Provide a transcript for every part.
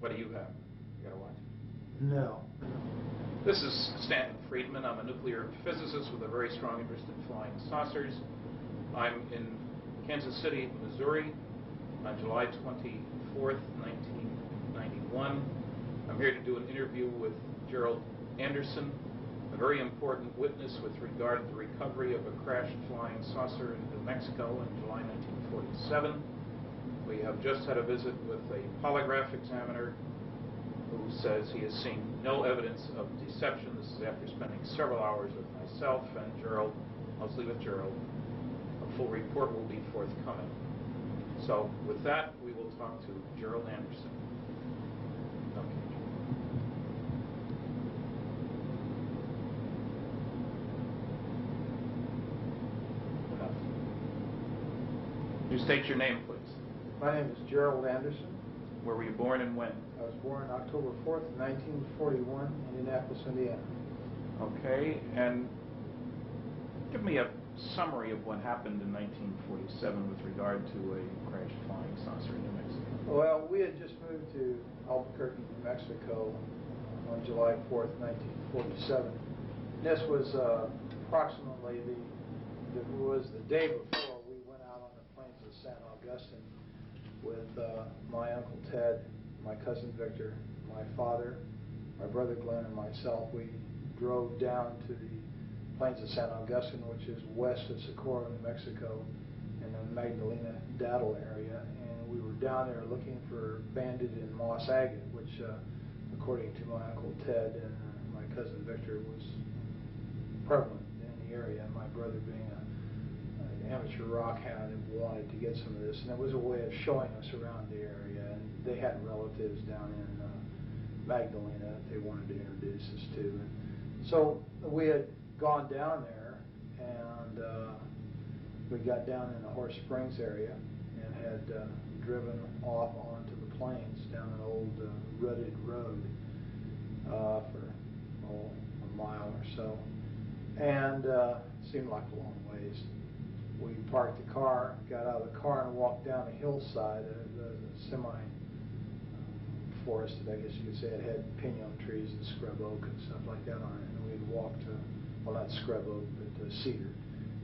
What do you have? You got a watch? No. This is Stanton Friedman. I'm a nuclear physicist with a very strong interest in flying saucers. I'm in Kansas City, Missouri on July 24th, 1991. I'm here to do an interview with Gerald Anderson, a very important witness with regard to the recovery of a crashed flying saucer in New Mexico in July 1947. We have just had a visit with a polygraph examiner who says he has seen no evidence of deception. This is after spending several hours with myself and Gerald, mostly with Gerald. A full report will be forthcoming. So with that, we will talk to Gerald Anderson. You state your name, please. My name is Gerald Anderson. Where were you born and when? I was born October 4th, 1941, in Indianapolis, Indiana. Okay, and give me a summary of what happened in 1947 with regard to a crashed flying saucer in New Mexico. Well, we had just moved to Albuquerque, New Mexico on July 4th, 1947. This was approximately the day before we went out on the plains of San Augustine with my Uncle Ted, my cousin Victor, my father, my brother Glenn, and myself. We drove down to the plains of San Augustine, which is west of Socorro, New Mexico, in the Magdalena Daddle area, and we were down there looking for banded and moss agate, which, according to my Uncle Ted and my cousin Victor, was prevalent in the area. My brother, being an amateur rock hound, and wanted to get some of this, and it was a way of showing us around the area. And they had relatives down in Magdalena that they wanted to introduce us to. And so we had gone down there, and we got down in the Horse Springs area and had driven off onto the plains down an old rutted road for a mile or so, and seemed like a long ways. We parked the car, got out of the car, and walked down a hillside, a semi-forested, I guess you could say. It had pinon trees and scrub oak and stuff like that on it. And we'd walked, well, not scrub oak, but cedar,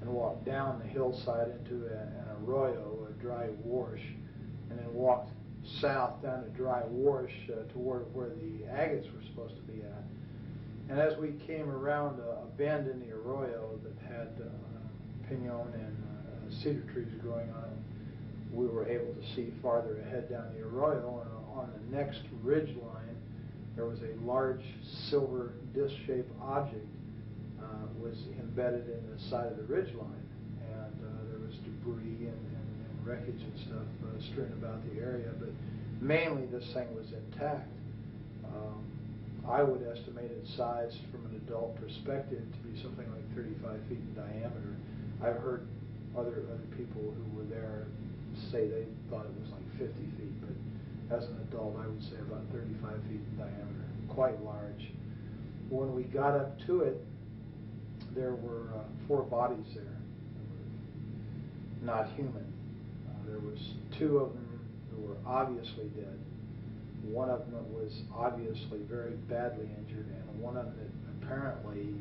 and walked down the hillside into an arroyo, a dry wash, and then walked south down a dry wash toward where the agates were supposed to be at. And as we came around a bend in the arroyo that had pinon and cedar trees growing on it, we were able to see farther ahead down the arroyo, and on the next ridge line there was a large silver disc-shaped object was embedded in the side of the ridge line, and there was debris and wreckage and stuff strewn about the area, but mainly this thing was intact. I would estimate its size from an adult perspective to be something like 35 feet in diameter. I've heard other people who were there say they thought it was like 50 feet, but as an adult I would say about 35 feet in diameter, quite large. When we got up to it, there were 4 bodies there that were not human. There was 2 of them who were obviously dead. One of them was obviously very badly injured, and one of them that apparently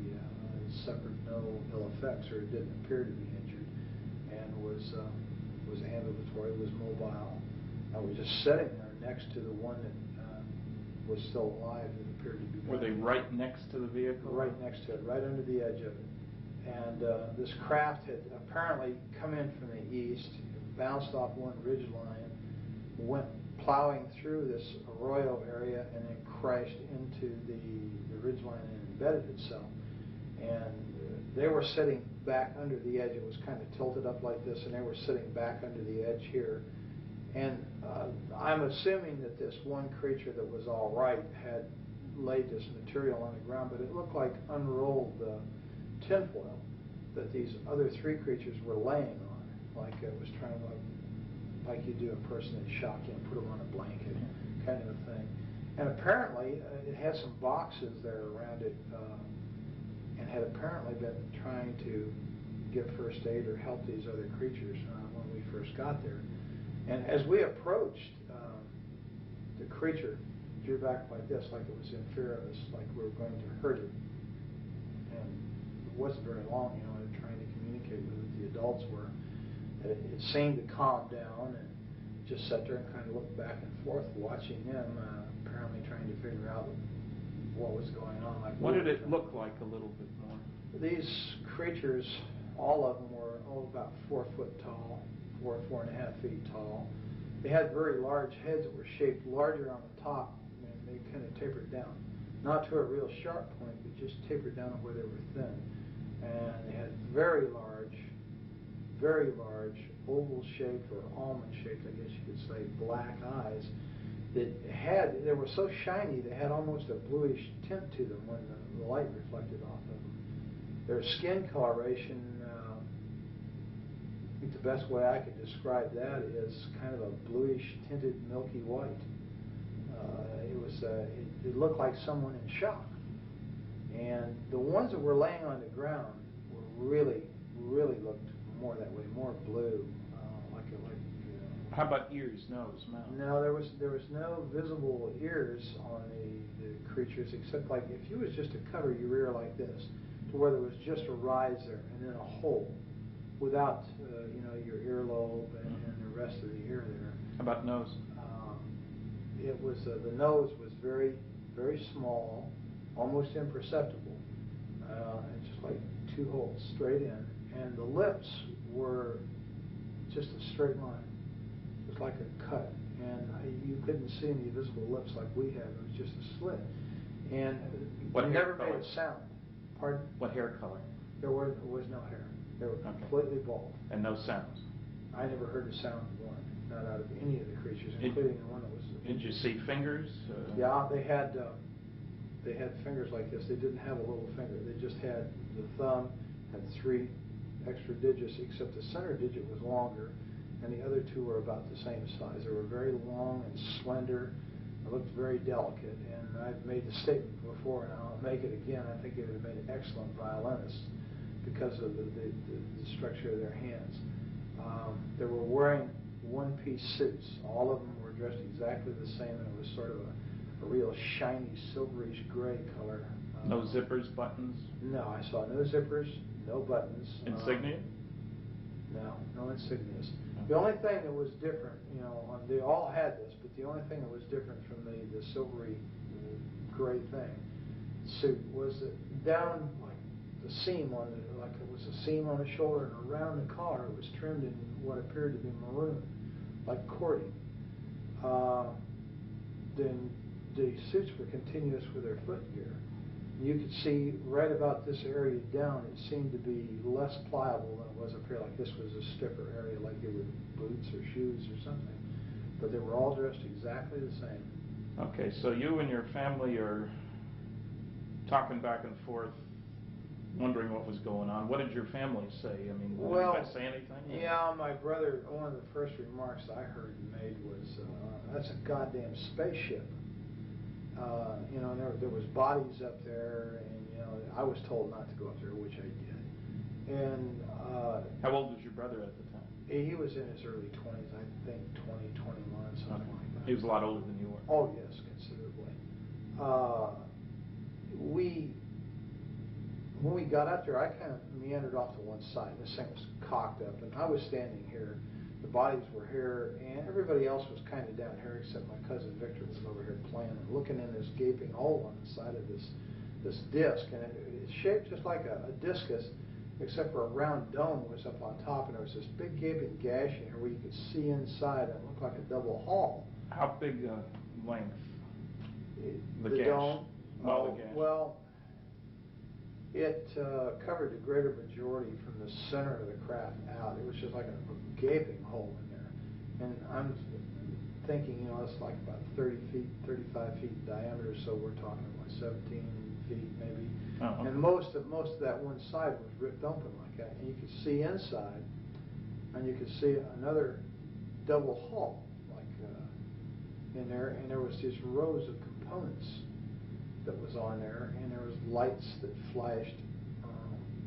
suffered no ill effects, or didn't appear to be injured, and was ambulatory, was mobile. I was just sitting there next to the one that was still alive that appeared to be. Were they right next to the vehicle? Right next to it, right under the edge of it. And this craft had apparently come in from the east, bounced off one ridge line, went plowing through this arroyo area, and then crashed into the ridge line and embedded itself. And they were sitting back under the edge. It was kind of tilted up like this, and they were sitting back under the edge here. And I'm assuming that this one creature that was all right had laid this material on the ground, but it looked like unrolled tinfoil that these other 3 creatures were laying on, like it was trying to, like you do a person in shock, you know, put them on a blanket, kind of a thing. And apparently it had some boxes there around it, and had apparently been trying to give first aid or help these other creatures when we first got there. And as we approached the creature, drew back like this, like it was in fear of us, like we were going to hurt it. And it wasn't very long, you know, trying to communicate with it. The adults were. It seemed to calm down and just sat there and kind of looked back and forth, watching them, apparently trying to figure out what was going on. Like, what did it look like a little bit more? These creatures, all of them were about 4 foot tall, 4.5 feet tall. They had very large heads that were shaped larger on the top, and they kind of tapered down. Not to a real sharp point, but just tapered down where they were thin. And they had very large, oval-shaped or almond-shaped, I guess you could say, black eyes they were so shiny they had almost a bluish tint to them when the light reflected off of them. Their skin coloration, I think the best way I could describe that is kind of a bluish tinted milky white. It looked like someone in shock. And the ones that were laying on the ground were really looked more that way, more blue, How about ears, nose, mouth? No, there was no visible ears on the creatures, except like if you was just to cover your ear like this, to where there was just a rise there and then a hole, without your earlobe and the rest of the ear there. How about nose? It was the nose was very small, almost imperceptible, and just like 2 holes straight in, and the lips were just a straight line. It was like a cut, and you couldn't see any visible lips like we have. It was just a slit, and What it hair never color? made a sound. Pardon? What hair color? There was no hair. They were completely bald. And no sounds? I never heard a sound of one, not out of any of the creatures, including the one that was... Did you see fingers? Yeah, they had fingers like this. They didn't have a little finger. They just had the thumb, had 3 extra digits, except the center digit was longer, and the other 2 were about the same size. They were very long and slender. It looked very delicate, and I've made the statement before, and I'll make it again. I think they would have made excellent violinists because of the structure of their hands. They were wearing one-piece suits. All of them were dressed exactly the same, and it was sort of a real shiny, silverish gray color. No zippers, buttons? No, I saw no zippers, no buttons. Insignia? No insignias. The only thing that was different, they all had this, but the only thing that was different from the silvery gray suit was that down like the seam on it, like it was a seam on the shoulder, and around the collar it was trimmed in what appeared to be maroon, like cording. Then the suits were continuous with their footgear. You could see right about this area down, it seemed to be less pliable than it was up here, like this was a stiffer area, like they were boots or shoes or something. But they were all dressed exactly the same. Okay, so you and your family are talking back and forth, wondering what was going on. What did your family say? I mean, did they say anything? Yeah, my brother, one of the first remarks I heard made was, that's a goddamn spaceship. There was bodies up there, and I was told not to go up there, which I did. And how old was your brother at the time? He was in his early 20s, I think 20, 21, something like that. He was a lot older than you were. Oh yes, considerably. When we got up there, I kind of meandered off to one side. This thing was cocked up, and I was standing here. The bodies were here, and everybody else was kind of down here, except my cousin Victor was over here playing and looking in this gaping hole on the side of this disc, and it's shaped just like a discus, except for a round dome was up on top, and there was this big gaping gash in here where you could see inside, and it looked like a double hall. How big length? The gash? Dome? The gash. Well, it covered the greater majority from the center of the craft out. It was just like a gaping hole in there. And I'm thinking, it's like about 30 feet, 35 feet in diameter, so we're talking about 17 feet maybe. Oh, okay. And most of that one side was ripped open like that. And you could see inside, and you could see another double hull in there, and there was just rows of components that was on there, and there was lights that flashed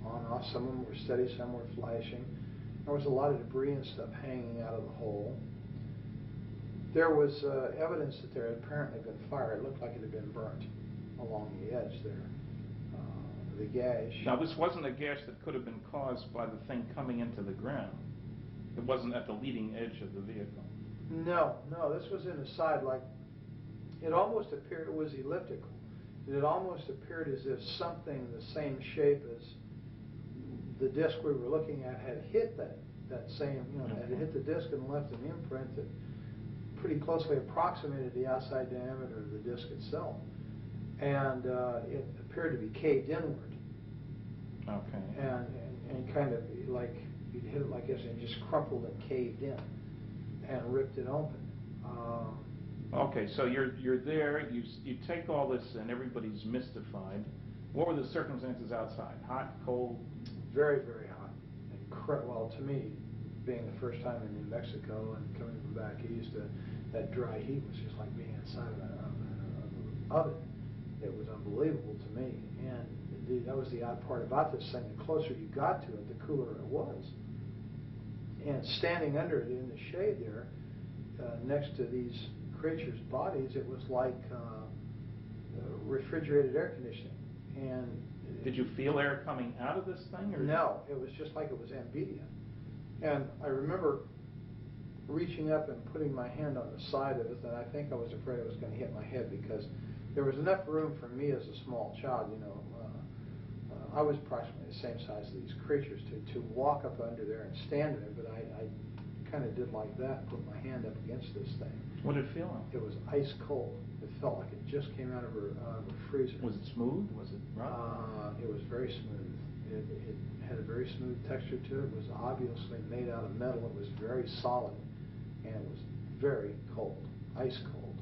on and off. Some of them were steady, some were flashing. There was a lot of debris and stuff hanging out of the hole. There was evidence that there had apparently been fire. It looked like it had been burnt along the edge there. The gash. Now, this wasn't a gash that could have been caused by the thing coming into the ground. It wasn't at the leading edge of the vehicle. No, this was in the side, like, it almost appeared, it was elliptical. It almost appeared as if something the same shape as the disc we were looking at had hit that same, had hit the disc and left an imprint that pretty closely approximated the outside diameter of the disc itself. And it appeared to be caved inward. Okay. And kind of like, you'd hit it like this and just crumpled and caved in and ripped it open. Okay, so you're there, you take all this and everybody's mystified. What were the circumstances outside? Hot, cold? Very, very hot. Well, to me, being the first time in New Mexico and coming from back east, that dry heat was just like being inside of an oven. It was unbelievable to me. And that was the odd part about this thing. The closer you got to it, the cooler it was. And standing under it in the shade there, next to these creatures' bodies, it was like refrigerated air conditioning. And did you feel air coming out of this thing? Or no, it was just like it was ambient. And I remember reaching up and putting my hand on the side of it, and I think I was afraid it was going to hit my head because there was enough room for me as a small child, I was approximately the same size as these creatures to walk up under there and stand in it, but I kind of did like that, put my hand up against this thing. What did it feel like? It was ice cold. It felt like it just came out of a freezer. Was it smooth? Was it rough? It was very smooth. It had a very smooth texture to it. It was obviously made out of metal. It was very solid, and it was very cold, ice cold.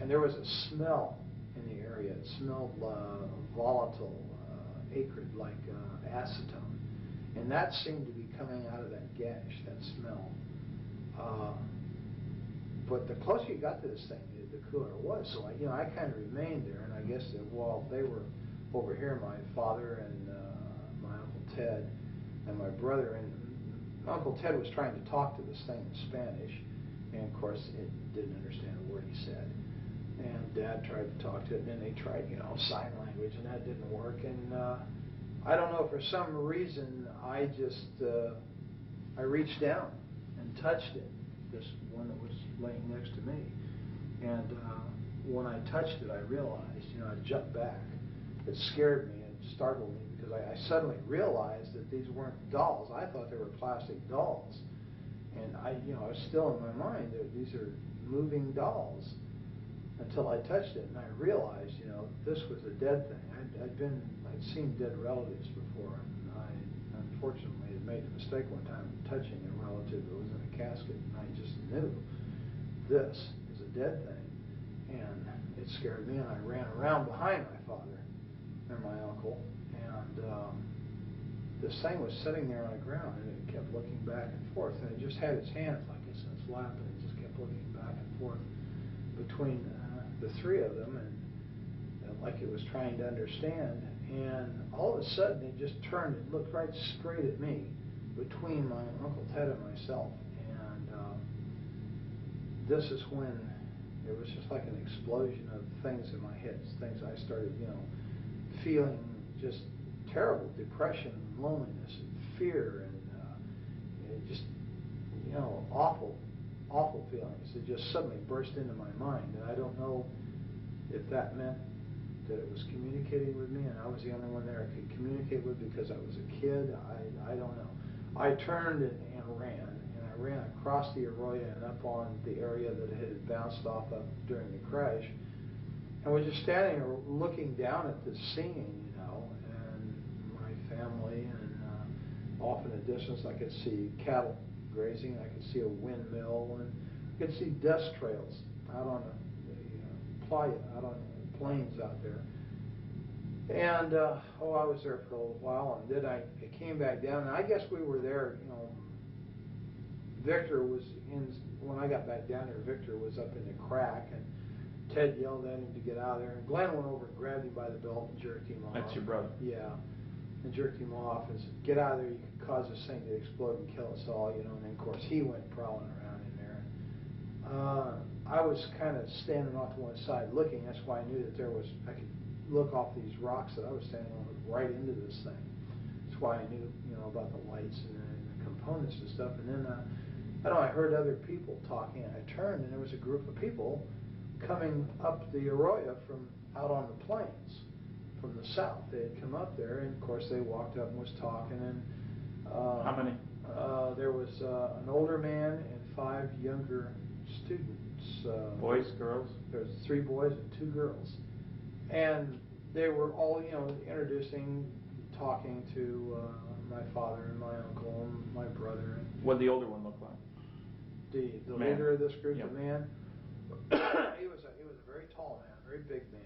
And there was a smell in the area. It smelled volatile, acrid, like acetone. And that seemed to be coming out of that gash, that smell. But the closer you got to this thing, the cooler it was. So I kind of remained there, and I guess that while they were over here, my father and my Uncle Ted and my brother, and Uncle Ted was trying to talk to this thing in Spanish, and of course it didn't understand a word he said. And Dad tried to talk to it, and then they tried, sign language, and that didn't work. And I don't know, for some reason, I just I reached down and touched it, this one that was laying next to me. And when I touched it, I realized, I jumped back. It scared me and startled me because I suddenly realized that these weren't dolls. I thought they were plastic dolls. And I was still in my mind that these are moving dolls until I touched it, and I realized, this was a dead thing. I'd seen dead relatives before, and I unfortunately had made the mistake one time of touching a relative that was in a casket, and I just knew this is a dead thing. And it scared me, and I ran around behind my father and my uncle, and this thing was sitting there on the ground, and it kept looking back and forth, and it just had its hands like this in its lap, and it just kept looking back and forth between the three of them, and like it was trying to understand. And all of a sudden, it just turned and looked right straight at me, between my Uncle Ted and myself. And this is when it was just like an explosion of things in my head. Things I started, feeling just terrible depression, and loneliness, and fear, and just, awful feelings that just suddenly burst into my mind. And I don't know if that meant that it was communicating with me and I was the only one there I could communicate with because I was a kid. I don't know. I turned and ran, and I ran across the arroyo and up on the area that it had bounced off of during the crash, and was just standing there looking down at the scene, and my family, and off in the distance I could see cattle grazing, I could see a windmill, and I could see dust trails out on the playa, out on the plains out there. And I was there for a little while, and then I came back down, and I guess we were there, Victor was when I got back down there, Victor was up in the crack, and Ted yelled at him to get out of there, and Glenn went over and grabbed him by the belt and jerked him off. That's your brother? Yeah, and jerked him off and said, get out of there, you could cause this thing to explode and kill us all, and then of course he went prowling around in there. I was kind of standing off to one side looking. That's why I knew that I could look off these rocks that I was standing on right into this thing. That's why I knew, about the lights and the components and stuff. And then, I heard other people talking. I turned and there was a group of people coming up the arroyo from out on the plains from the south. They had come up there, and of course they walked up and was talking. And how many? There was an older man and 5 younger students. Boys, girls? There was 3 boys and 2 girls, and they were all, introducing, talking to my father and my uncle and my brother. What did the older one look like? The man. leader of this group, Yep. the man, he was a very tall man, very big man.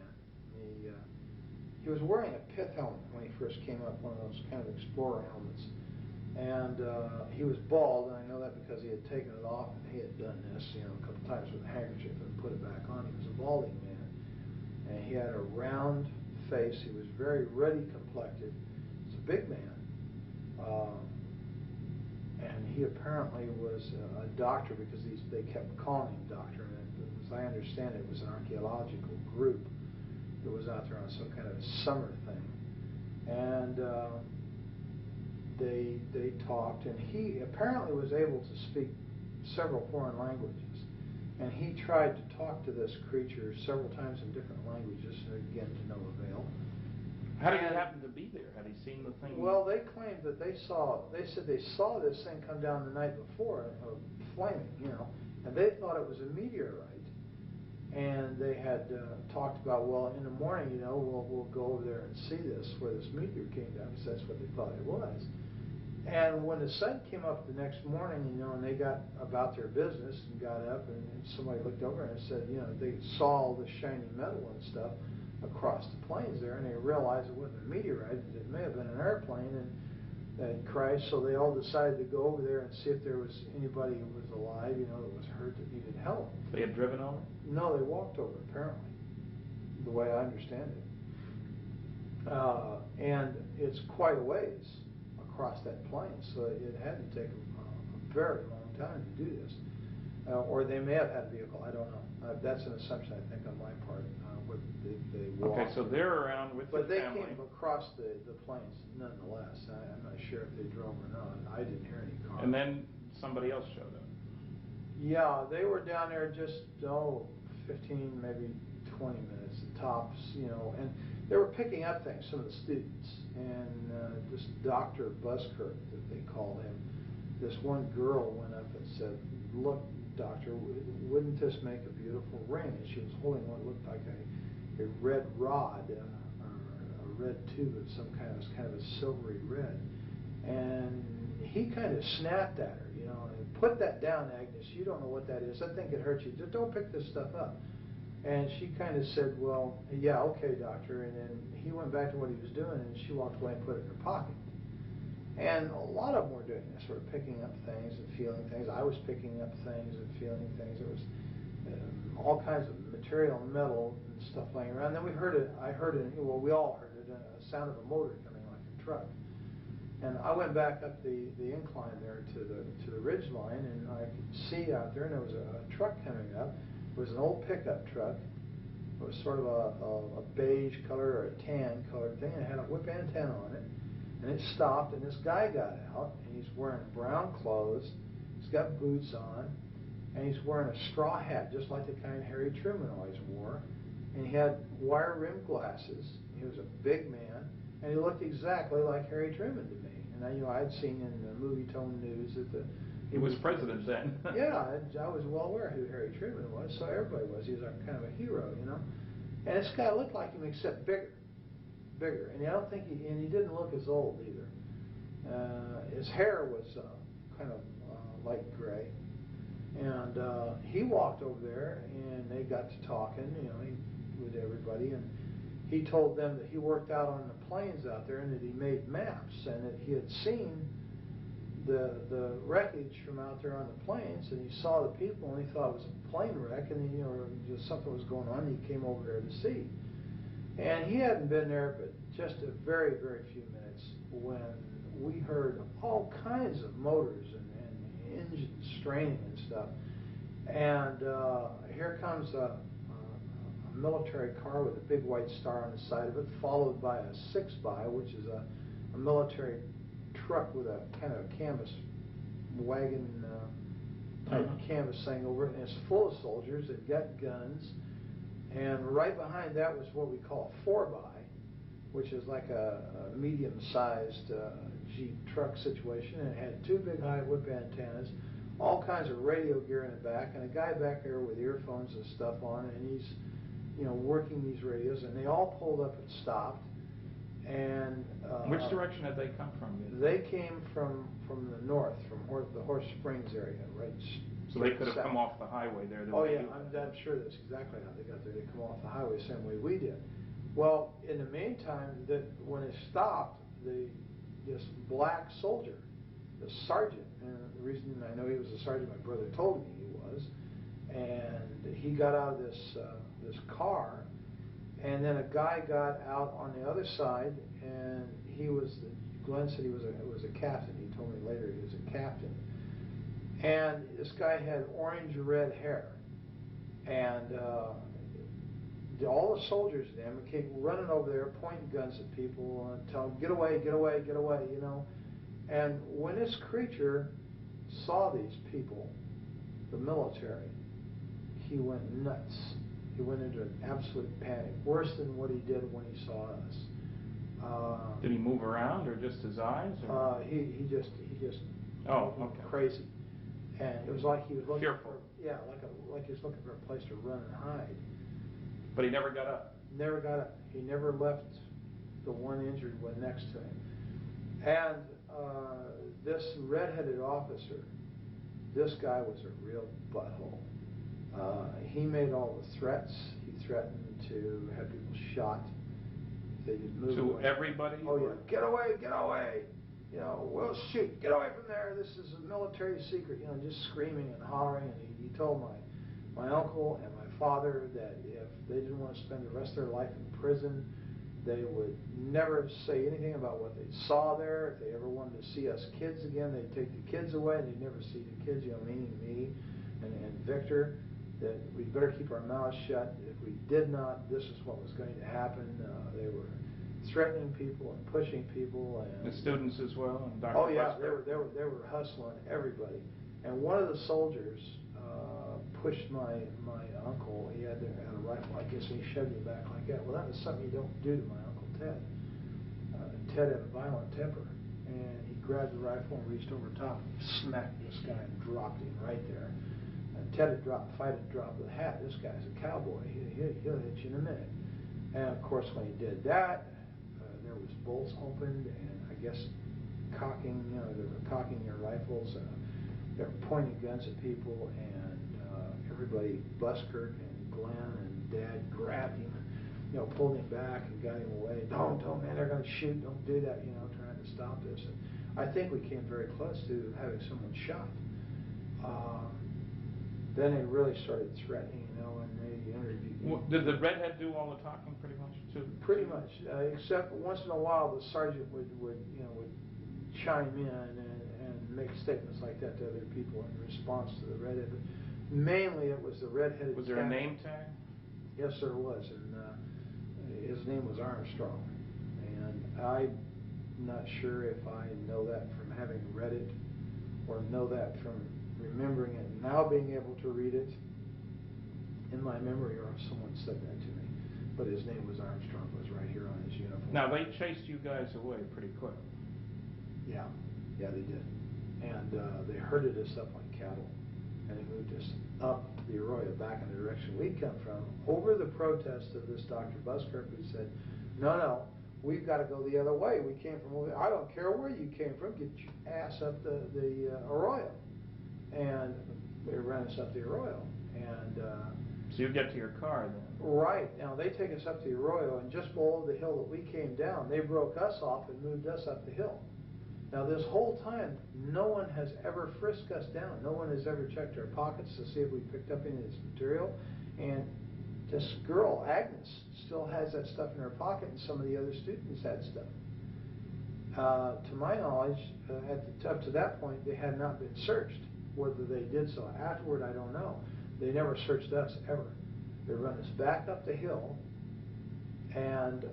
He was wearing a pith helmet when he first came up, one of those kind of explorer helmets. And he was bald, and I know that because he had taken it off and he had done this, a couple times with a handkerchief and put it back on. He was a balding man, and he had a round face. He was very ruddy complected. He's a big man, and he apparently was a doctor because they kept calling him doctor. And as I understand it, it was an archaeological group that was out there on some kind of summer thing, and they talked, and he apparently was able to speak several foreign languages, and he tried to talk to this creature several times in different languages, again to no avail. How did he happen to be there? Had he seen the thing? Well, they claimed that they said they saw this thing come down the night before, flaming, and they thought it was a meteorite. And they had talked about, well, in the morning, we'll go over there and see this, where this meteor came down, because that's what they thought it was. And when the sun came up the next morning, and they got about their business and got up, and somebody looked over and said, they saw all the shiny metal and stuff across the plains there, and they realized it wasn't a meteorite, it may have been an airplane, and that crashed. So they all decided to go over there and see if there was anybody who was alive, that was hurt, that needed help. They had driven over? No, they walked over, apparently, the way I understand it. And it's quite a ways across that plain, so it had to take a very long time to do this. Or they may have had a vehicle, I don't know. That's an assumption, I think, on my part. They walked. Okay, so they're around with but the they family. came across the plains nonetheless. I'm not sure if they drove or not. I didn't hear any cars. And then somebody else showed up. Yeah, they were down there just 15, maybe 20 minutes at tops, and they were picking up things, some of the students, and this Dr. Buskirk, that they called him, this one girl went up and said, "Look, doctor, wouldn't this make a beautiful ring?" And she was holding what looked like a red rod, or a red tube of some kind. It was kind of a silvery red. And he kind of snapped at her, and "Put that down, Agnes. You don't know what that is. That thing could hurt you. Just don't pick this stuff up." And she kind of said, "Well, yeah, okay, doctor." And then he went back to what he was doing, and she walked away and put it in her pocket. And a lot of them were doing this, sort of picking up things and feeling things. I was picking up things and feeling things. There was all kinds of material, metal, and stuff laying around. Then we heard it. We all heard it. A sound of a motor coming like a truck. And I went back up the incline there to the ridge line, and I could see out there, and there was a truck coming up. It was an old pickup truck. It was sort of a beige color or a tan colored thing, and it had a whip antenna on it. And it stopped, and this guy got out, and he's wearing brown clothes. He's got boots on, and he's wearing a straw hat, just like the kind Harry Truman always wore. And he had wire-rimmed glasses. He was a big man, and he looked exactly like Harry Truman to me. And I'd seen in the movie-tone news that he was president then. Yeah, I was well aware who Harry Truman was, so everybody was. He was kind of a hero, And this guy looked like him, except bigger. And I don't think he didn't look as old either. His hair was kind of light gray, and he walked over there, and they got to talking, with everybody, and he told them that he worked out on the plains out there, and that he made maps, and that he had seen the wreckage from out there on the plains, and he saw the people, and he thought it was a plane wreck, and just something was going on, and he came over there to see. And he hadn't been there but just a very, very few minutes when we heard all kinds of motors and engines straining and stuff. And here comes a military car with a big white star on the side of it, followed by a 6x, which is a military truck with a kind of a canvas wagon type canvas thing over it, and it's full of soldiers. They've got guns, and right behind that was what we call a 4x, which is like a medium-sized Jeep truck situation, and it had two big high whip antennas, all kinds of radio gear in the back, and a guy back there with earphones and stuff on, and he's, you know, working these radios, and they all pulled up and stopped. And which direction had they come from? They came from the north, from the Horse Springs area, right? So they could have come off the highway there. Oh yeah, I'm sure that's exactly how they got there. They come off the highway the same way we did. Well, in the meantime, when it stopped, this black soldier, the sergeant, and the reason I know he was a sergeant, my brother told me he was, and he got out of this car, and then a guy got out on the other side, and Glenn said he was a captain. He told me later he was a captain, and this guy had orange-red hair, and all the soldiers then came running over there, pointing guns at people, and telling them, get away, get away, get away, you know. And when this creature saw these people, the military, he went nuts. He went into an absolute panic, worse than what he did when he saw us. Did he move around, or just his eyes? Or? He just oh, okay. Crazy, and it was like he was looking fearful. like he was looking for a place to run and hide. But he never got up. Never got up. He never left the one injured one next to him. And this red-headed officer, this guy was a real butthole. He made all the threats. He threatened to have people shot. They did move away. To everybody? Oh yeah, get away, get away. You know, we'll shoot. Get away from there. This is a military secret. You know, just screaming and hollering. And he told my uncle and my father that if they didn't want to spend the rest of their life in prison, they would never say anything about what they saw there. If they ever wanted to see us kids again, they'd take the kids away, and they'd never see the kids, you know, meaning me and Victor, that we'd better keep our mouths shut. If we did not, this is what was going to happen. They were threatening people and pushing people. And the students as well? And Dr. Oh yeah, they were hustling everybody. And one of the soldiers pushed my uncle. He had a rifle like this, and he shoved him back like that. Well, that was something you don't do to my Uncle Ted. Ted had a violent temper, and he grabbed the rifle and reached over top, smacked this guy, and dropped him right there. And Ted had dropped the hat. This guy's a cowboy. He'll hit you in a minute. And of course, when he did that, there was bolts opened, and I guess cocking. You know, they were cocking their rifles. They were pointing guns at people, and everybody, Buskirk and Glenn and Dad, grabbed him, you know, pulled him back and got him away. Don't, man, they're going to shoot. Don't do that, you know, trying to stop this. And I think we came very close to having someone shot. Then they really started threatening, you know, and they interviewed. Well, did the redhead do all the talking, pretty much, too? Pretty much, except once in a while the sergeant would chime in and make statements like that to other people in response to the redhead. But mainly it was the redheaded. Was there a name tag? Yes, there was, and his name was Armstrong. And I'm not sure if I know that from having read it or know that from remembering it and now being able to read it in my memory, or if someone said that to me. But his name was Armstrong. It was right here on his uniform. Now, they chased you guys away pretty quick. Yeah, they did. And they herded us up like cattle, and they moved us up the Arroyo back in the direction we'd come from, over the protest of this Dr. Buskirk, who said, no, we've got to go the other way. We came from over there. I don't care where you came from. Get your ass up the Arroyo. And they ran us up the Arroyo. And so you get to your car then? Right. Now, they take us up the Arroyo, and just below the hill that we came down, they broke us off and moved us up the hill. Now, this whole time, no one has ever frisked us down. No one has ever checked our pockets to see if we picked up any of this material. And this girl, Agnes, still has that stuff in her pocket, and some of the other students had stuff. To my knowledge, up to that point, they had not been searched. Whether they did so afterward, I don't know. They never searched us, ever. They run us back up the hill, and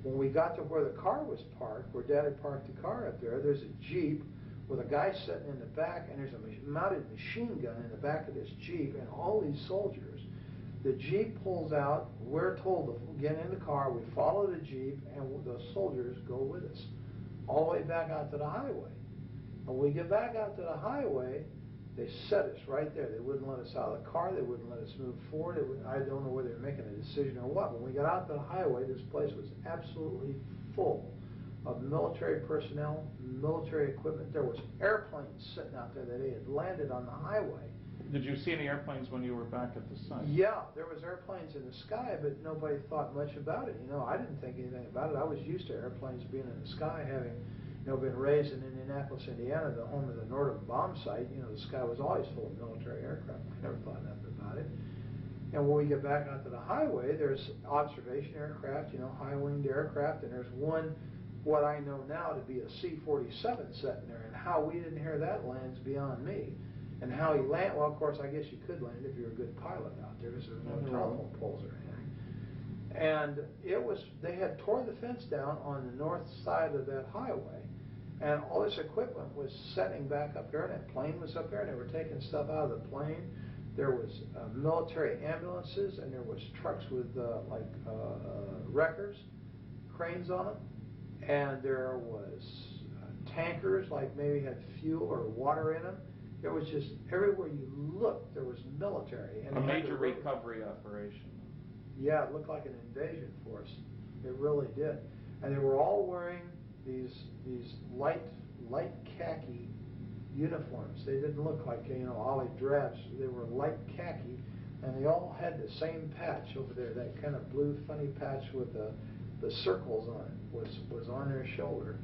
when we got to where the car was parked, where Dad had parked the car up there, there's a Jeep with a guy sitting in the back, and there's a mounted machine gun in the back of this Jeep, and all these soldiers. The Jeep pulls out, we're told to get in the car, we follow the Jeep, and the soldiers go with us all the way back out to the highway. And when we get back out to the highway, they set us right there. They wouldn't let us out of the car. They wouldn't let us move forward. I don't know whether they were making a decision or what. When we got out to the highway, this place was absolutely full of military personnel, military equipment. There was airplanes sitting out there that they had landed on the highway. Did you see any airplanes when you were back at the site? Yeah, there was airplanes in the sky, but nobody thought much about it. You know, I didn't think anything about it. I was used to airplanes being in the sky, having, you know, been raised in Indianapolis, Indiana, the home of the Northern bomb site. You know, the sky was always full of military aircraft. I never thought nothing about it. And when we get back onto the highway, there's observation aircraft, you know, high-winged aircraft, and there's one, what I know now to be a C-47 sitting there, and how we didn't hear that land's beyond me. And how he landed, well, of course, I guess you could land if you're a good pilot out there, because there's no telephone poles or anything. And it was, they had torn the fence down on the north side of that highway, and all this equipment was setting back up there, and that plane was up there, and they were taking stuff out of the plane. There was military ambulances, and there was trucks with wreckers, cranes on them, and there was tankers, like maybe had fuel or water in them. It was just, everywhere you looked, there was military. And a major recovery operation. Yeah, it looked like an invasion force. It really did. And they were all wearing these light khaki uniforms. They didn't look like, you know, olive drabs. They were light khaki, and they all had the same patch over there, that kind of blue funny patch with the circles on it was on their shoulder.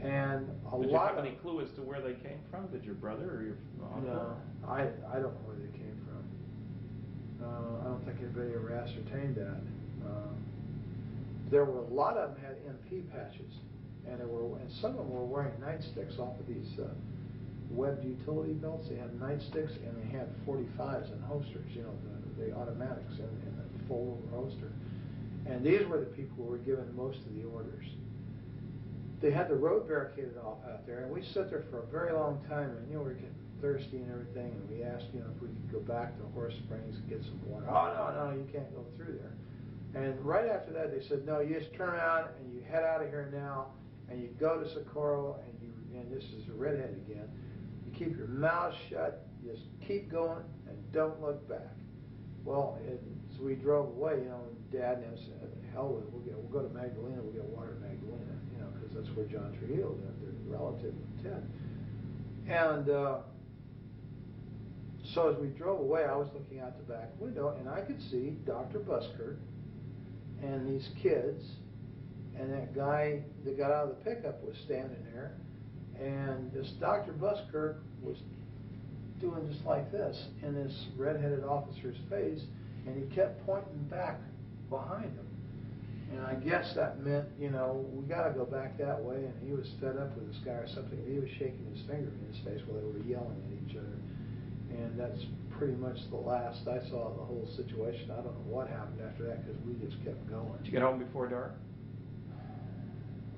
And Did you have any clue as to where they came from? Did your brother or your uncle? No, I don't know where they came from. I don't think anybody ever ascertained that. There were a lot of them had MP patches, and some of them were wearing nightsticks off of these webbed utility belts. They had nightsticks, and they had 45s and holsters, you know, the automatics in the full holster. And these were the people who were given most of the orders. They had the road barricaded off out there, and we sat there for a very long time, and, you know, we were getting thirsty and everything, and we asked, you know, if we could go back to Horse Springs and get some water. Oh, no, you can't go through there. And right after that, they said, no, you just turn around and you head out of here now, and you go to Socorro, and this is a redhead again, you keep your mouth shut, just keep going, and don't look back. Well, so we drove away, you know, and Dad and I said, hell with it, we'll go to Magdalena, we'll get water in Magdalena, you know, because that's where John Trujillo lived, their relative of Ted. And so as we drove away, I was looking out the back window, and I could see Dr. Buskirk and these kids, and that guy that got out of the pickup was standing there, and this Dr. Buskirk was doing just like this in this red-headed officer's face, and he kept pointing back behind him. And I guess that meant, you know, we got to go back that way, and he was fed up with this guy or something. He was shaking his finger in his face while they were yelling at each other. And that's pretty much the last I saw of the whole situation. I don't know what happened after that, because we just kept going. Did you get home before dark?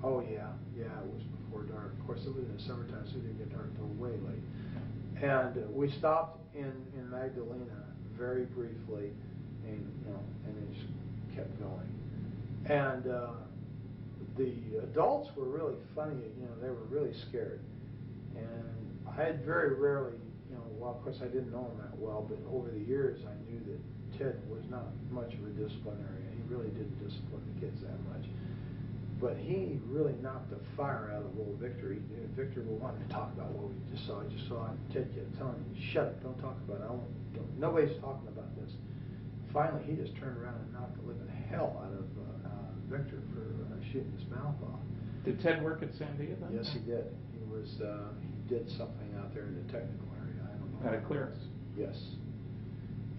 Oh, yeah, it was before dark. Of course, it was in the summertime, so it didn't get dark until way late. And we stopped in Magdalena very briefly, and then just kept going. And the adults were really funny. You know, they were really scared. And I had very rarely, you know, well, of course I didn't know him that well, but over the years I knew that Ted was not much of a disciplinarian. He really didn't discipline the kids that much. But he really knocked the fire out of little Victor. Victor wanted to talk about what we just saw. And Ted kept telling him, shut up, don't talk about it. Nobody's talking about this. Finally, he just turned around and knocked the living hell out of Victor for shooting his mouth off. Did Ted work at Sandia then? Yes, he did. He did something out there in the technical area. I don't know. Had a clearance? Yes.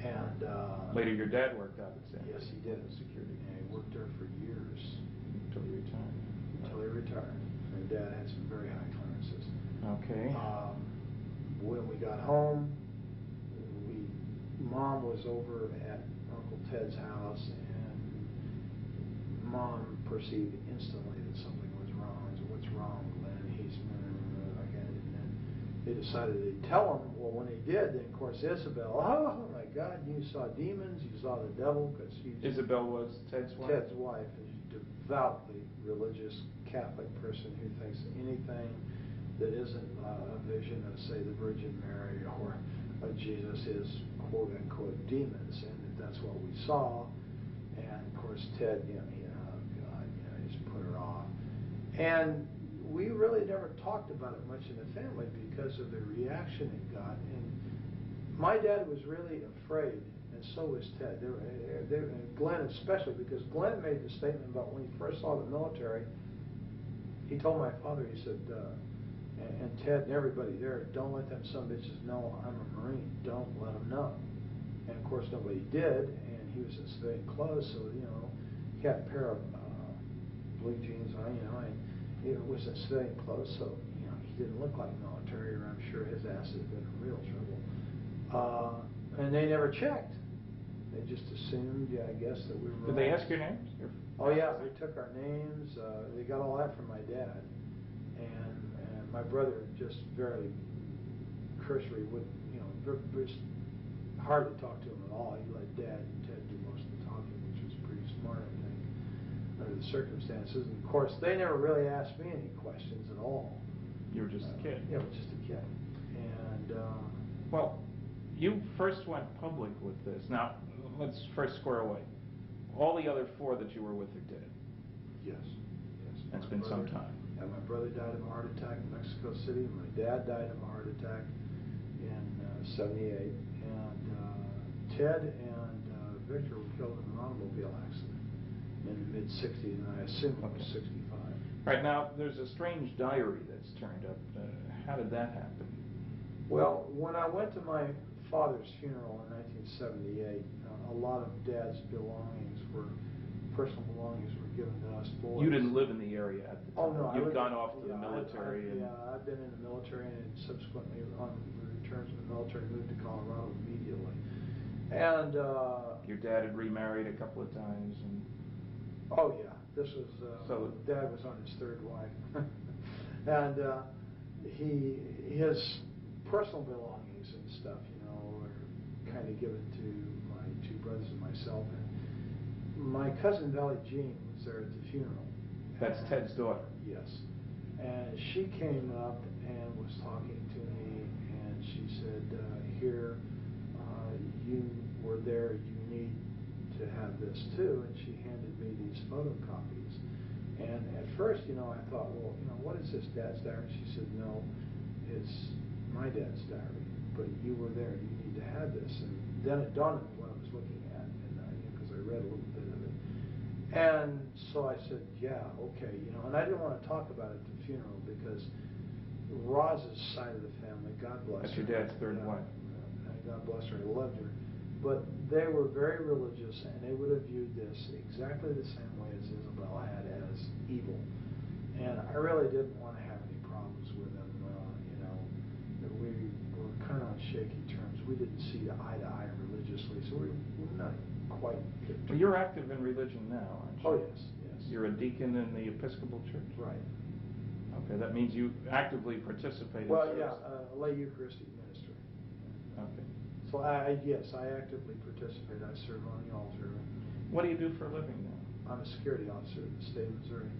And later your dad worked out at Sandia? Yes, he did. Security. And he worked there for years. Until he retired. Until he retired. And Dad had some very high clearances. Okay. When we got home, Mom was over at Uncle Ted's house, and Mom perceived instantly that something was wrong. I said, "What's wrong, Glenn?" He's like, and then they decided they'd tell him. Well, when they did, then of course Isabel, oh my God, you saw demons, you saw the devil, because Isabel was Ted's wife? Ted's wife, is a devoutly religious Catholic person who thinks anything that isn't a vision of, say, the Virgin Mary or of Jesus is quote-unquote demons, and that's what we saw. And of course Ted, oh God, he just put her off. And we really never talked about it much in the family because of the reaction it got. And my dad was really afraid, and so was Ted. And Glenn especially, because Glenn made the statement about when he first saw the military. He told my father, he said, and Ted and everybody there, don't let them some bitches know I'm a Marine. Don't let them know. And of course nobody did, and he was in civilian clothes, so he had a pair of blue jeans on, and it was in civilian clothes, so he didn't look like military, or I'm sure his ass had been in real trouble. And they never checked. They just assumed, I guess, that we were. Did they ask your names? Oh yeah, they took our names. They got all that from my dad, and my brother just very cursory would, just hardly talk to him at all. He let Dad and Ted do most of the talking, which was pretty smart, I think, under the circumstances. And of course, they never really asked me any questions at all. You were just a kid. Yeah, I was just a kid. And well, you first went public with this. Now, let's first square away. All the other four that you were with are dead. Yes. It's been some time. And my brother died of a heart attack in Mexico City. My dad died of a heart attack in '78. And Ted and Victor were killed in an automobile accident in the mid-'60s, and I assume it was '65. Right, now, there's a strange diary that's turned up. How did that happen? Well, when I went to my father's funeral in 1978, a lot of Dad's personal belongings were given to us boys. You didn't live in the area at the time. Oh, no. You'd gone off to the military. I've been in the military, and subsequently, on return from the military, moved to Colorado immediately. And your dad had remarried a couple of times. Oh yeah, this was Dad was on his third wife, and his personal belongings and stuff, were kind of given to my two brothers and myself. And my cousin Valley Jean was there at the funeral. That's Ted's daughter. Yes, and she came up and was talking to me, and she said, "Here, you were there. You need to have this too." And she handed me these photocopies. And at first, I thought, well, what is this, Dad's diary? She said, no, it's my dad's diary, but you were there. You need to have this. And then it dawned on me what I was looking at, and because I read a little bit of it. And so I said, yeah, okay, and I didn't want to talk about it at the funeral because Roz's side of the family, God bless her. That's your dad's third wife. God bless her, I loved her. But they were very religious, and they would have viewed this exactly the same way as Isabel had, as evil. And I really didn't want to have any problems with them. We were kind of on shaky terms. We didn't see eye to eye religiously, so we're not quite. Well, you're active in religion now, aren't you? Oh yes, yes. You're a deacon in the Episcopal Church. Right. Okay, that means you actively participate. Well, yeah, lay Eucharistic ministry. Okay. So yes, I actively participate. I serve on the altar. What do you do for a living now? I'm a security officer in the state of Missouri.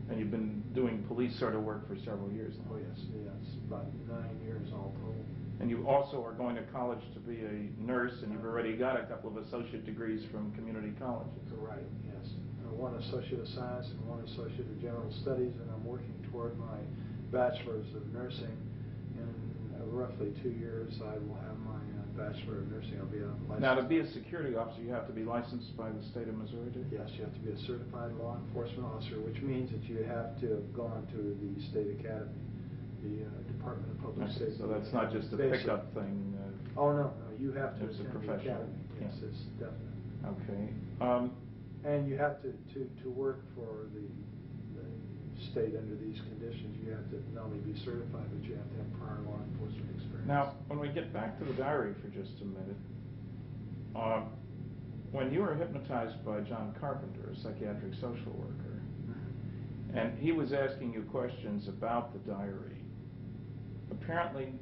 And you've been doing police sort of work for several years now? Oh yes, about 9 years all told. And you also are going to college to be a nurse, and you've already got a couple of associate degrees from community colleges. Right, yes. One associate of science and one associate of general studies, and I'm working toward my bachelor's of nursing. In roughly 2 years, I will have my Bachelor of Nursing. I'll be a licensed. Now, to be a security officer, you have to be licensed by the state of Missouri, do you? Yes, you have to be a certified law enforcement officer, which means that you have to have gone to the state academy, the Department of Public Safety. So that's not just a pickup thing. Oh no, you have to It's a attend the professional. academy. Yes, it's definite. Okay. And you have to work for the state under these conditions. You have to not only be certified, but you have to have prior law enforcement experience. Now, when we get back to the diary for just a minute, when you were hypnotized by John Carpenter, a psychiatric social worker, and he was asking you questions about the diary, apparently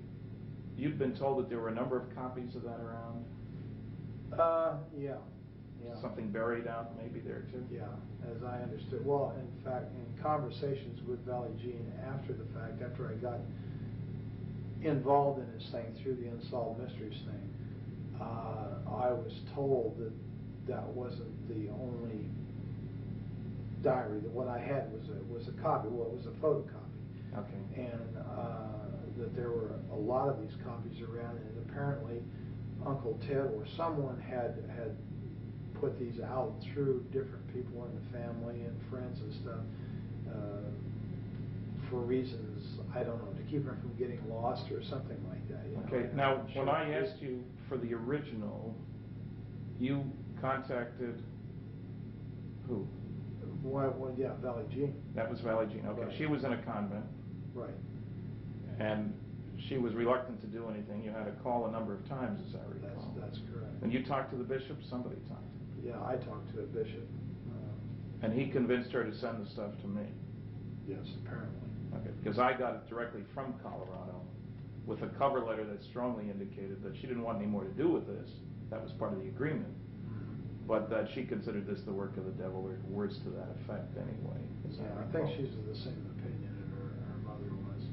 you'd been told that there were a number of copies of that around? Yeah. Something buried out maybe there too? Yeah, as I understood. Well, in fact, in conversations with Valley Jean after the fact, after I got involved in this thing through the Unsolved Mysteries thing, I was told that that wasn't the only diary. That what I had was a copy. Well, it was a photocopy. Okay. And that there were a lot of these copies around, and apparently Uncle Ted or someone had put these out through different people in the family and friends and stuff for reasons, I don't know, to keep them from getting lost or something like that. Okay, now when I asked you for the original, you contacted who? Well, yeah, Valley Jean. That was Valley Jean, okay. Right. She was in a convent. Right. And she was reluctant to do anything. You had to call a number of times, as I recall. That's correct. And you talked to the bishop? Somebody talked to him? Yeah, I talked to a bishop. And he convinced her to send the stuff to me? Yes, apparently. Okay, because I got it directly from Colorado with a cover letter that strongly indicated that she didn't want any more to do with this. That was part of the agreement. But that she considered this the work of the devil, or words to that effect anyway. Yeah, I think she's of the same opinion that her mother was.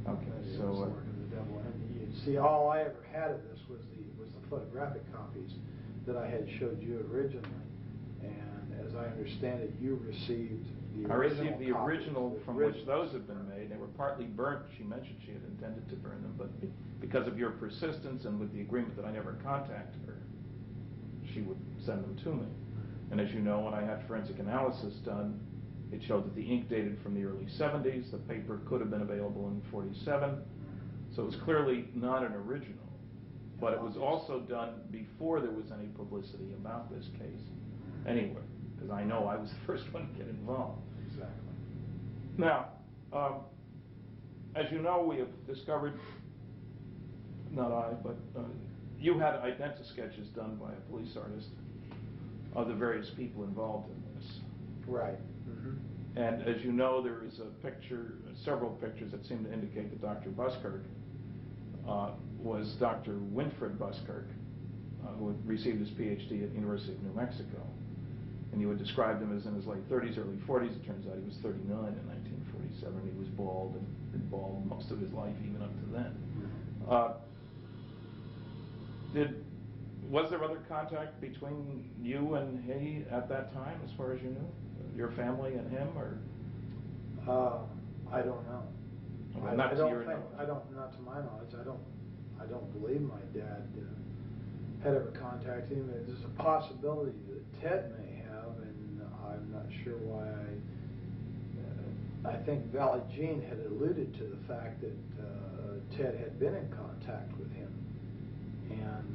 Okay, that it so was the work of the devil. And you see, all I ever had of this was the photographic copies that I had showed you originally. And as I understand it, you received the original. I received the original from which those had had been made. They were partly burnt. She mentioned she had intended to burn them, but because of your persistence and with the agreement that I never contact her, she would send them to me. And as you know, when I had forensic analysis done, it showed that the ink dated from the early 70s. The paper could have been available in 47. So it was clearly not an original. But it was also done before there was any publicity about this case anywhere, because I know I was the first one to get involved. Exactly. Now, as you know, we have discovered, not I, but you had identi-sketches done by a police artist of the various people involved in this. Right. And as you know, there is a picture, several pictures that seem to indicate that Dr. Buskirk was Dr. Winfred Buskirk, who had received his PhD at the University of New Mexico. And you had described him as in his late 30s, early 40s. It turns out he was 39 in 1947. He was bald and been bald most of his life, even up to then. Was there other contact between you and he at that time, as far as you knew? Your family and him, or? I don't know. Well, not to your knowledge. Not to my knowledge. I don't believe my dad had ever contacted him. There's a possibility that Ted may have, and I'm not sure why. I think Valley Jean had alluded to the fact that Ted had been in contact with him, and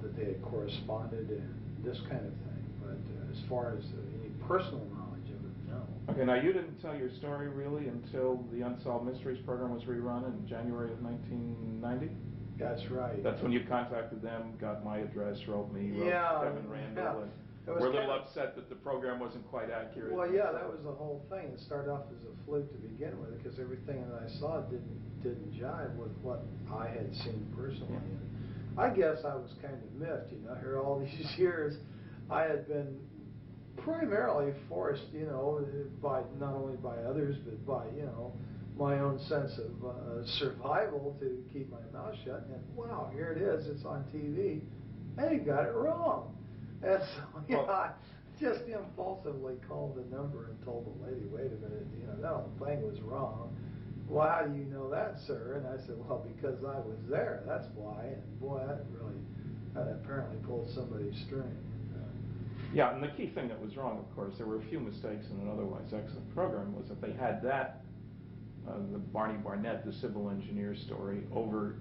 that they had corresponded and this kind of thing. But as far as any personal knowledge of it, no. Okay, now you didn't tell your story really until the Unsolved Mysteries program was rerun in January of 1990? That's right. That's when you contacted them, got my address, wrote me, wrote Kevin Randall, and we're a little upset that the program wasn't quite accurate. Well, yeah, that was the whole thing. It started off as a fluke to begin with, because everything that I saw didn't jive with what I had seen personally. And I guess I was kind of miffed, here all these years. I had been primarily forced, by not only by others, but by, my own sense of survival to keep my mouth shut. And wow, here it is, it's on TV. Hey, you got it wrong. And so, I just impulsively called the number and told the lady, wait a minute, that whole thing was wrong. Well, how do you know that, sir? And I said, well, because I was there, that's why. And boy, that apparently pulled somebody's string. Yeah, and the key thing that was wrong, of course, there were a few mistakes in an otherwise excellent program, was that they had that, the Barney Barnett, the civil engineer story, over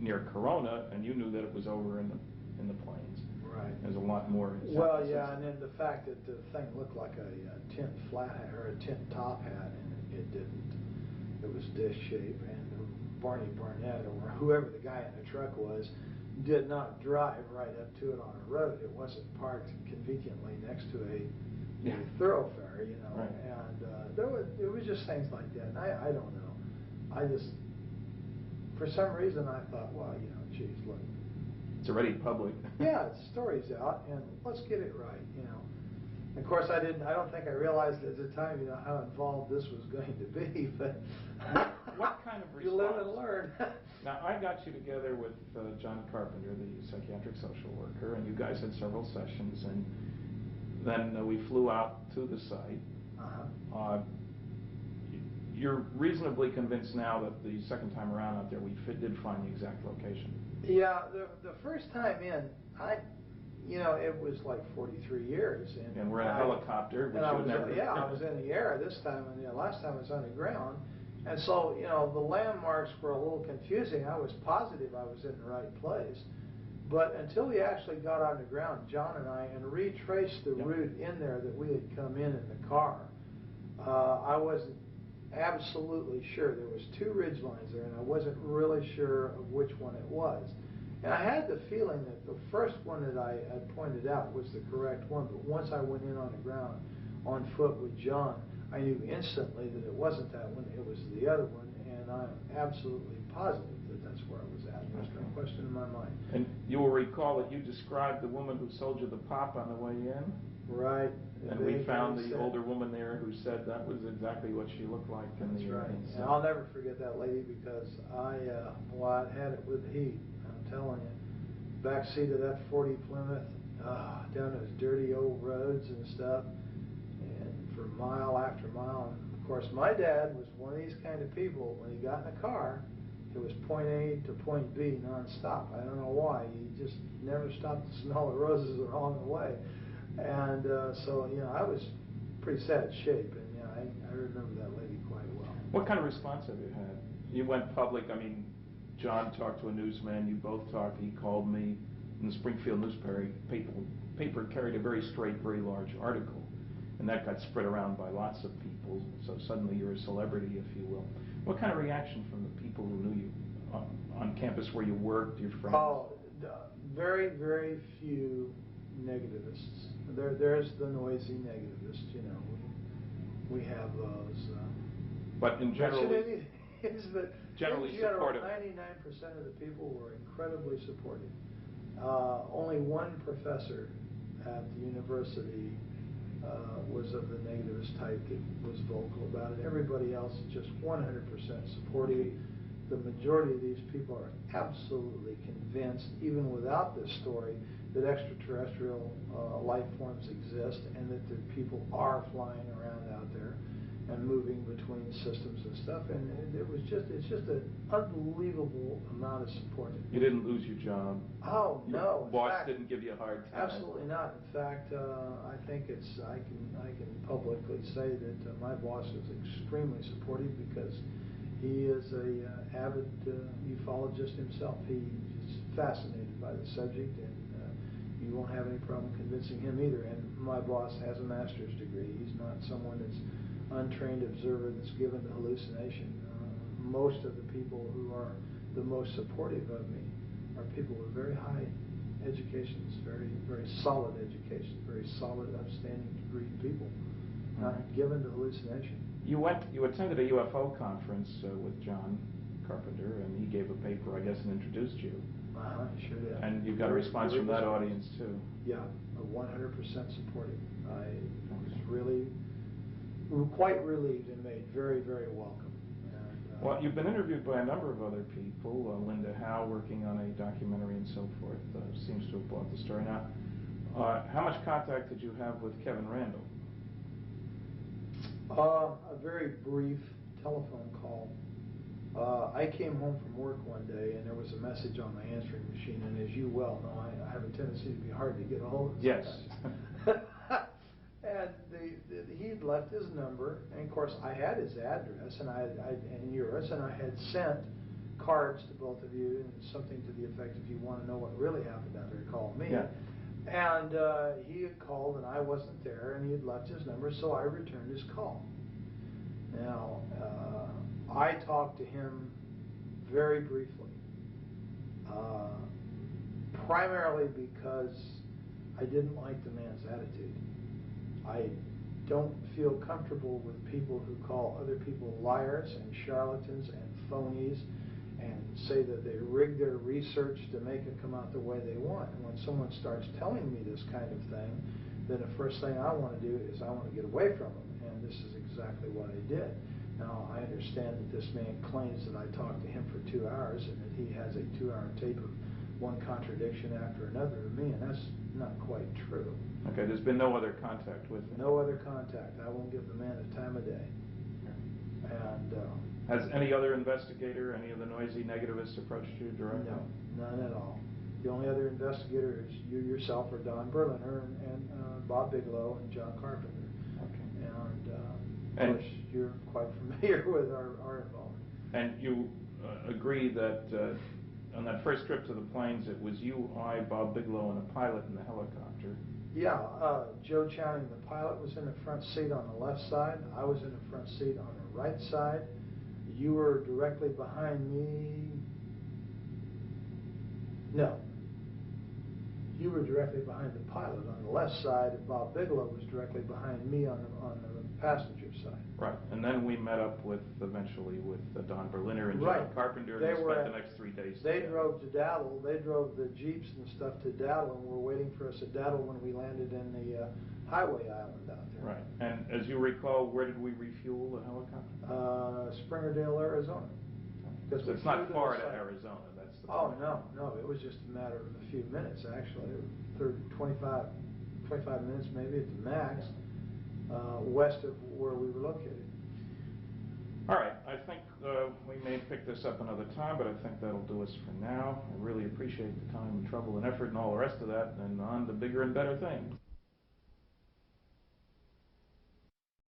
near Corona, and you knew that it was over in the plains. Right. There's a lot more. Well, yeah, and then the fact that the thing looked like a tin flat hat or a tin top hat, and it didn't. It was dish shape, and Barney Barnett, or whoever the guy in the truck was, did not drive right up to it on a road. It wasn't parked conveniently next to a thoroughfare, you know. Right. And it was just things like that. And I don't know. I just, for some reason, I thought, well, you know, geez, look. It's already public. Yeah, the story's out, and let's get it right, you know. Of course, I don't think I realized at the time, you know, how involved this was going to be, but what kind of response? You live and learn. Now, I got you together with John Carpenter, the psychiatric social worker, and you guys had several sessions, and then we flew out to the site. You're reasonably convinced now that the second time around out there we did find the exact location. Yeah, the first time in, you know, it was like 43 years. And we're in a helicopter, which I would never... Yeah, I was in the air this time, and the last time I was underground. And so, you know, the landmarks were a little confusing. I was positive I was in the right place. But until we actually got on the ground, John and I, and retraced the route in there that we had come in the car, I wasn't absolutely sure. There was two ridge lines there, and I wasn't really sure of which one it was. And I had the feeling that the first one that I had pointed out was the correct one, but once I went in on the ground on foot with John, I knew instantly that it wasn't that one, it was the other one, and I'm absolutely positive that that's where I was at. There's no question in my mind. And you will recall that you described the woman who sold you the pop on the way in? Right. And we found the older woman there who said that was exactly what she looked like. That's right. And I'll never forget that lady because I had it with the heat. I'm telling you. Back seat of that 40 Plymouth, down those dirty old roads and stuff, and for mile after mile. And of course, my dad was one of these kind of people. When he got in a car, it was point A to point B nonstop. I don't know why. He just never stopped to smell the roses along the way. And so, you know, I was pretty sad shape, and you know, I remember that lady quite well. What kind of response have you had? You went public. I mean, John talked to a newsman. You both talked. He called me. In the Springfield newspaper, paper carried a very straight, very large article, and that got spread around by lots of people. So suddenly you're a celebrity, if you will. What kind of reaction from the people who knew you on campus where you worked, your friends? Oh, very, very few negativists. There's the noisy negativist, you know. We have those. But in general, generally supportive. 99% of the people were incredibly supportive. Only one professor at the university was of the negativist type that was vocal about it. Everybody else is just 100% supportive. The majority of these people are absolutely convinced, even without this story, that extraterrestrial life forms exist and that the people are flying around out there and moving between systems and stuff. And it's just an unbelievable amount of support. You didn't lose your job. Oh no! Your boss didn't give you a hard time. Absolutely not. In fact, I think I can publicly say that my boss is extremely supportive because he is a avid ufologist himself. He's fascinated by the subject, and you won't have any problem convincing him either. And my boss has a master's degree. He's not someone that's untrained observer that's given to hallucination. Most of the people who are the most supportive of me are people with very high educations, very, very solid education, very solid, upstanding degree people, not given to hallucination. You attended a UFO conference with John Carpenter, and he gave a paper, I guess, and introduced you. Sure did. And you got a response from that audience too. Yeah, 100% supportive. I was really quite relieved and made very, very welcome. And, well, you've been interviewed by a number of other people. Linda Howe, working on a documentary and so forth, seems to have bought the story. Now, how much contact did you have with Kevin Randall? A very brief telephone call. I came home from work one day and there was a message on my answering machine, and as you well know, I have a tendency to be hard to get a hold of. Yes. And he'd left his number, and of course I had his address and yours, and I had sent cards to both of you and something to the effect, if you want to know what really happened out there, call me. Yeah. And he had called and I wasn't there, and he had left his number, so I returned his call. Now, I talked to him very briefly. Primarily because I didn't like the man's attitude. I don't feel comfortable with people who call other people liars and charlatans and phonies and say that they rig their research to make it come out the way they want. And when someone starts telling me this kind of thing, then the first thing I want to do is I want to get away from them. And this is exactly what I did. Now, I understand that this man claims that I talked to him for 2 hours and that he has a 2-hour tape of one contradiction after another of me, and that's not quite true. Okay, there's been no other contact with him? No other contact. I won't give the man the time of day. And has any other investigator, any of the noisy negativists approached you directly? No, none at all. The only other investigator is you yourself, or Don Berliner, and Bob Bigelow, and John Carpenter. Okay. And of course, you're quite familiar with our involvement. And you agree that on that first trip to the plains, it was you, I, Bob Bigelow, and a pilot in the helicopter? Yeah, Joe Channing, the pilot, was in the front seat on the left side. I was in the front seat on the right side. You were directly behind me. No. You were directly behind the pilot on the left side, and Bob Bigelow was directly behind me on the passenger side. Right, and then we met up eventually with Don Berliner and Right. John Carpenter, and we spent the next 3 days They together. drove to Dattle. They drove the Jeeps and stuff to Dattle, and were waiting for us at Dattle when we landed in the highway island out there. Right, and as you recall, where did we refuel the helicopter? Springerdale, Arizona. So it's not far to Arizona, that's the Oh, point. no, it was just a matter of a few minutes, actually. 25 minutes maybe at the max, west of where we were located. All right, I think we may pick this up another time, but I think that'll do us for now. I really appreciate the time and trouble and effort and all the rest of that, and on to bigger and better things.